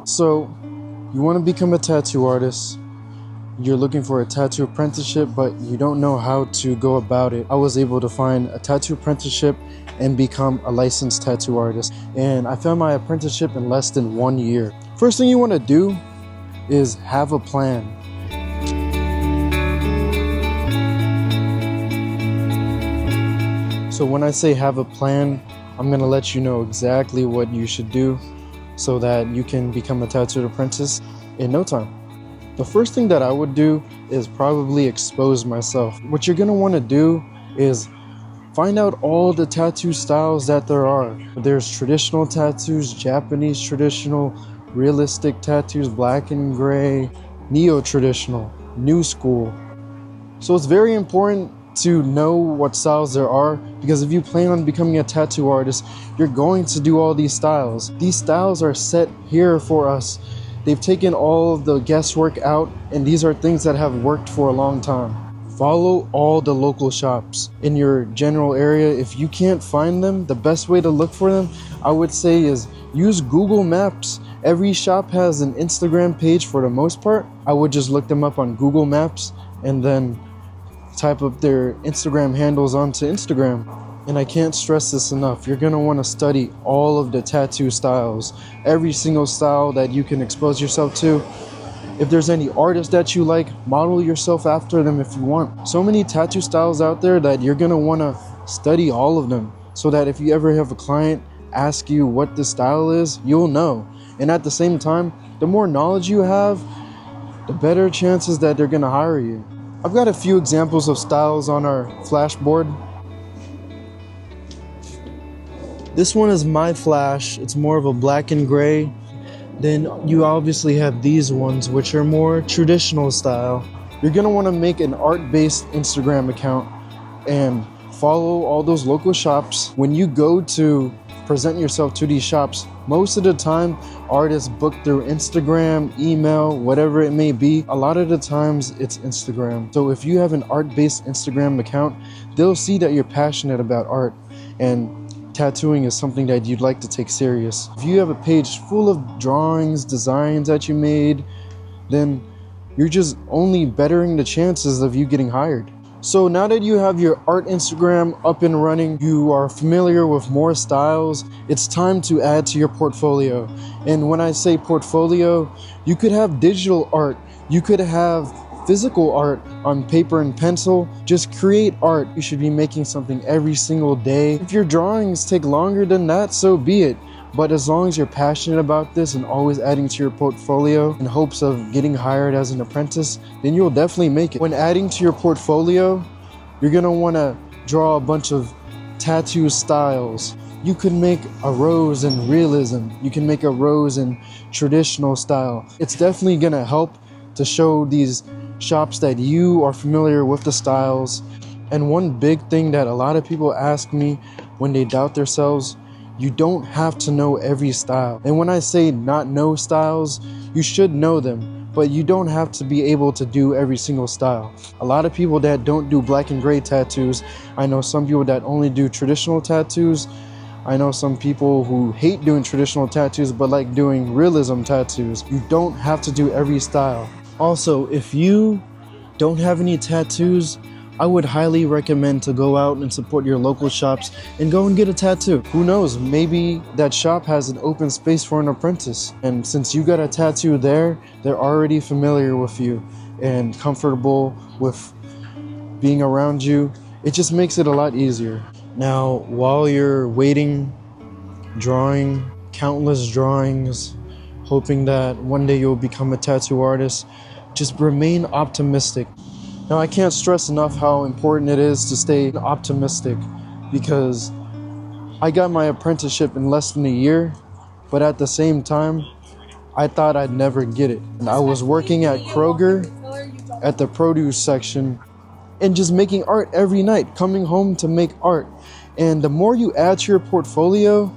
So, you want to become a tattoo artist. You're looking for a tattoo apprenticeship, but you don't know how to go about it. I was able to find a tattoo apprenticeship and become a licensed tattoo artist. And I found my apprenticeship in less than 1 year. First thing you want to do is have a plan. So when I say have a plan, I'm going to let you know exactly what you should do so that you can become a tattooed apprentice in no time. The first thing that I would do is probably expose myself. What you're going to want to do is find out all the tattoo styles that there are. There's traditional tattoos, Japanese traditional, realistic tattoos, black and gray, neo-traditional, new school. So it's very important to know what styles there are, because if you plan on becoming a tattoo artist, you're going to do all these styles. These styles are set here for us. They've taken all of the guesswork out, and these are things that have worked for a long time. Follow all the local shops in your general area. If you can't find them, the best way to look for them, I would say, is use Google Maps. Every shop has an Instagram page for the most part. I would just look them up on Google Maps and then type up their Instagram handles onto Instagram. And I can't stress this enough. You're going to want to study all of the tattoo styles, every single style that you can expose yourself to. If there's any artists that you like, model yourself after them if you want. So many tattoo styles out there that you're going to want to study all of them, so that if you ever have a client ask you what the style is, you'll know. And at the same time, the more knowledge you have, the better chances that they're going to hire you. I've got a few examples of styles on our flashboard. This one is my flash. It's more of a black and gray. Then you obviously have these ones, which are more traditional style. You're going to want to make an art-based Instagram account and follow all those local shops. When you go to present yourself to these shops, most of the time artists book through Instagram, email, whatever it may be. A lot of the times it's Instagram. So if you have an art-based Instagram account, they'll see that you're passionate about art and tattooing is something that you'd like to take serious. If you have a page full of drawings, designs that you made, then you're just only bettering the chances of you getting hired. So now that you have your art Instagram up and running, you are familiar with more styles, it's time to add to your portfolio. And when I say portfolio, you could have digital art, you could have physical art on paper and pencil. Just create art. You should be making something every single day. If your drawings take longer than that, so be it. But as long as you're passionate about this and always adding to your portfolio in hopes of getting hired as an apprentice, then you'll definitely make it. When adding to your portfolio, you're going to want to draw a bunch of tattoo styles. You could make a rose in realism. You can make a rose in traditional style. It's definitely going to help to show these shops that you are familiar with the styles. And one big thing that a lot of people ask me when they doubt themselves, you don't have to know every style. And when I say not know styles, you should know them, but you don't have to be able to do every single style. A lot of people that don't do black and gray tattoos, I know some people that only do traditional tattoos. I know some people who hate doing traditional tattoos but like doing realism tattoos. You don't have to do every style. Also, if you don't have any tattoos, I would highly recommend to go out and support your local shops and go and get a tattoo. Who knows, maybe that shop has an open space for an apprentice. And since you got a tattoo there, they're already familiar with you and comfortable with being around you. It just makes it a lot easier. Now, while you're waiting, drawing countless drawings, hoping that one day you'll become a tattoo artist, just remain optimistic. Now, I can't stress enough how important it is to stay optimistic, because I got my apprenticeship in less than a year, but at the same time, I thought I'd never get it. And I was working at Kroger at the produce section and just making art every night, coming home to make art. And the more you add to your portfolio,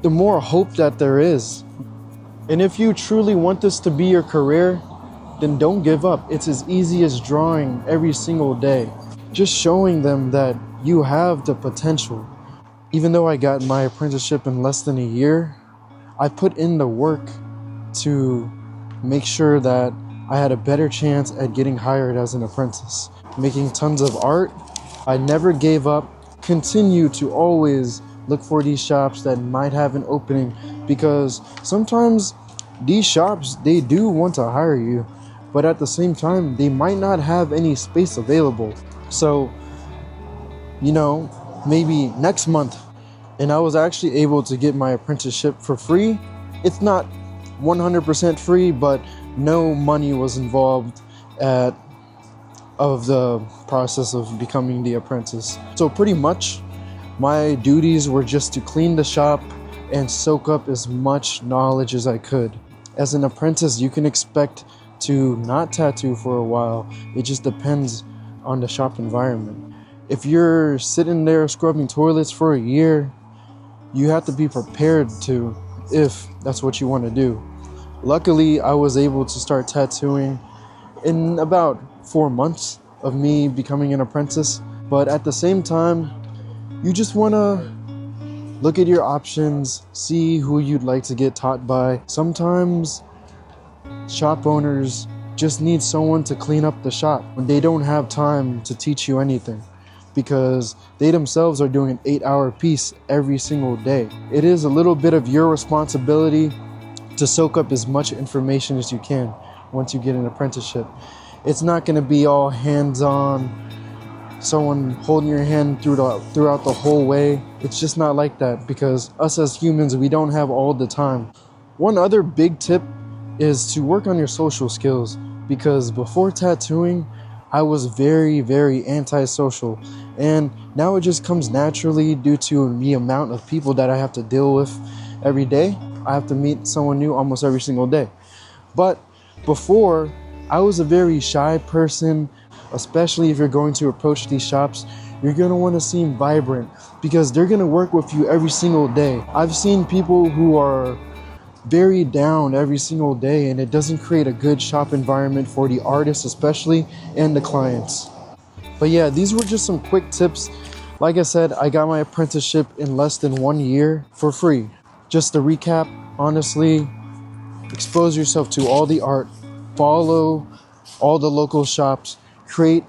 the more hope that there is. And if you truly want this to be your career, then don't give up. It's as easy as drawing every single day. Just showing them that you have the potential. Even though I got my apprenticeship in less than a year, I put in the work to make sure that I had a better chance at getting hired as an apprentice. Making tons of art, I never gave up, continue to always look for these shops that might have an opening, because sometimes these shops, they do want to hire you, but at the same time, they might not have any space available. So, maybe next month. And I was actually able to get my apprenticeship for free. It's not 100% free, but no money was involved of the process of becoming the apprentice. So pretty much my duties were just to clean the shop and soak up as much knowledge as I could. As an apprentice, you can expect to not tattoo for a while. It just depends on the shop environment. If you're sitting there scrubbing toilets for a year, you have to be prepared to, if that's what you want to do. Luckily, I was able to start tattooing in about 4 months of me becoming an apprentice. But at the same time, you just want to look at your options, see who you'd like to get taught by. Sometimes shop owners just need someone to clean up the shop when they don't have time to teach you anything, because they themselves are doing an 8-hour piece every single day. It is a little bit of your responsibility to soak up as much information as you can once you get an apprenticeship. It's not going to be all hands-on, someone holding your hand throughout the whole way. It's just not like that, because us as humans, we don't have all the time. One other big tip is to work on your social skills, because before tattooing, I was very, very antisocial, and now it just comes naturally due to the amount of people that I have to deal with every day. I have to meet someone new almost every single day. But before, I was a very shy person, especially if you're going to approach these shops. You're going to want to seem vibrant, because they're going to work with you every single day. I've seen people who are very down every single day, and it doesn't create a good shop environment for the artists especially, and the clients. But yeah, these were just some quick tips. Like I said, I got my apprenticeship in less than 1 year for free. Just to recap, honestly, expose yourself to all the art, follow all the local shops, create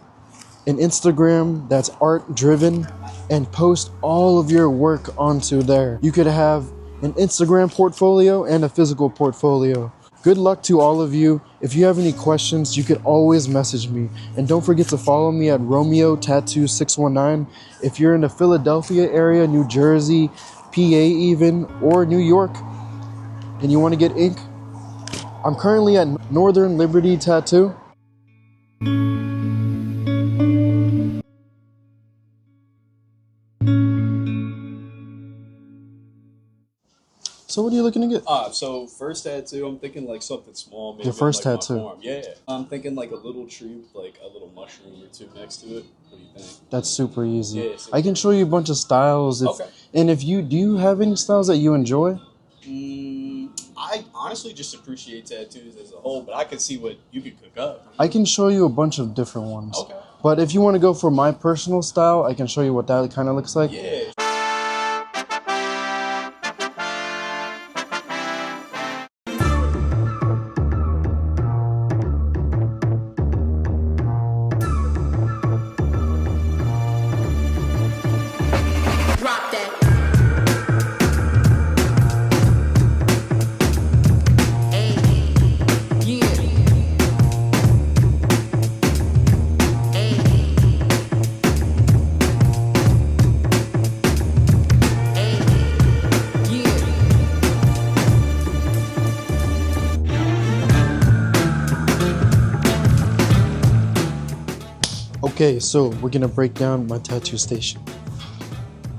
an Instagram that's art driven, and post all of your work onto there. You could have an Instagram portfolio and a physical portfolio. Good luck to all of you. If you have any questions, you could always message me. And don't forget to follow me at Romeo Tattoo 619. If you're in the Philadelphia area, New Jersey, PA even, or New York, and you want to get ink, I'm currently at Northern Liberty Tattoo. So what are you looking to get? So first tattoo, I'm thinking like something small. Maybe Your first on, like, tattoo? my forearm. Yeah. I'm thinking like a little tree with like a little mushroom or two next to it. What do you think? That's super easy. Yeah, I can show you a bunch of styles. Okay. And if you, do you have any styles that you enjoy? I honestly just appreciate tattoos as a whole, but I can see what you could cook up. I can show you a bunch of different ones. Okay. But if you want to go for my personal style, I can show you what that kind of looks like. Yeah. Okay, so we're gonna break down my tattoo station.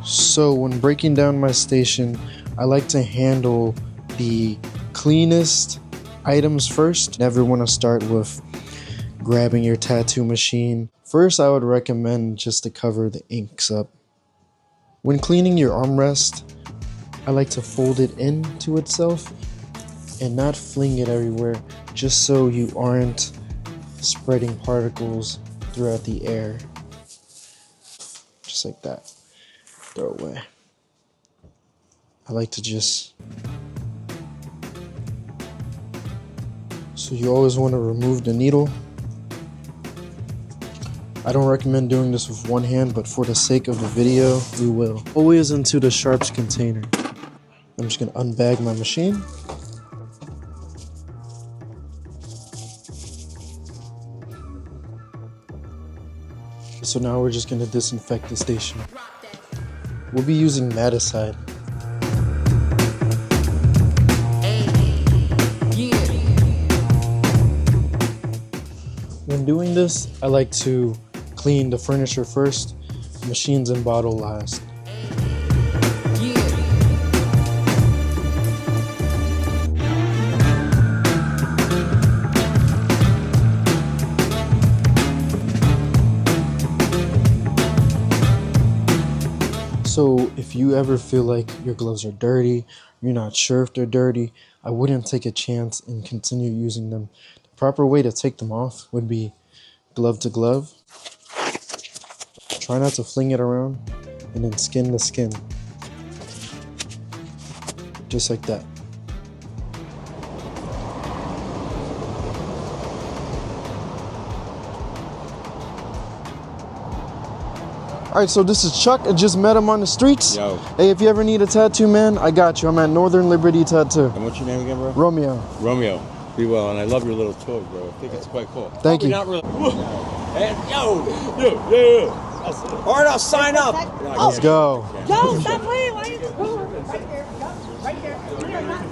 So when breaking down my station, I like to handle the cleanest items first. Never want to start with grabbing your tattoo machine. First, I would recommend just to cover the inks up. When cleaning your armrest, I like to fold it into itself and not fling it everywhere, just so you aren't spreading particles throughout the air. Just like that. Throw away. I like to just So you always want to remove the needle. I don't recommend doing this with one hand, but for the sake of the video, we will. Always into the sharps container. I'm just gonna unbag my machine. So now we're just gonna disinfect the station. We'll be using Maticide. When doing this, I like to clean the furniture first, machines and bottle last. So if you ever feel like your gloves are dirty, you're not sure if they're dirty, I wouldn't take a chance and continue using them. The proper way to take them off would be glove to glove. Try not to fling it around, and then skin to skin. Just like that. Alright, so this is Chuck. I just met him on the streets. Yo. Hey, if you ever need a tattoo, man, I got you. I'm at Northern Liberty Tattoo. And what's your name again, bro? Romeo. Romeo. Be well, and I love your little toy, bro. I think it's quite cool. Thank you. Not really. Hey, yo. All right, I'll sign up. Let's go. Yo, stop playing. Why are you right there? Right there. We are not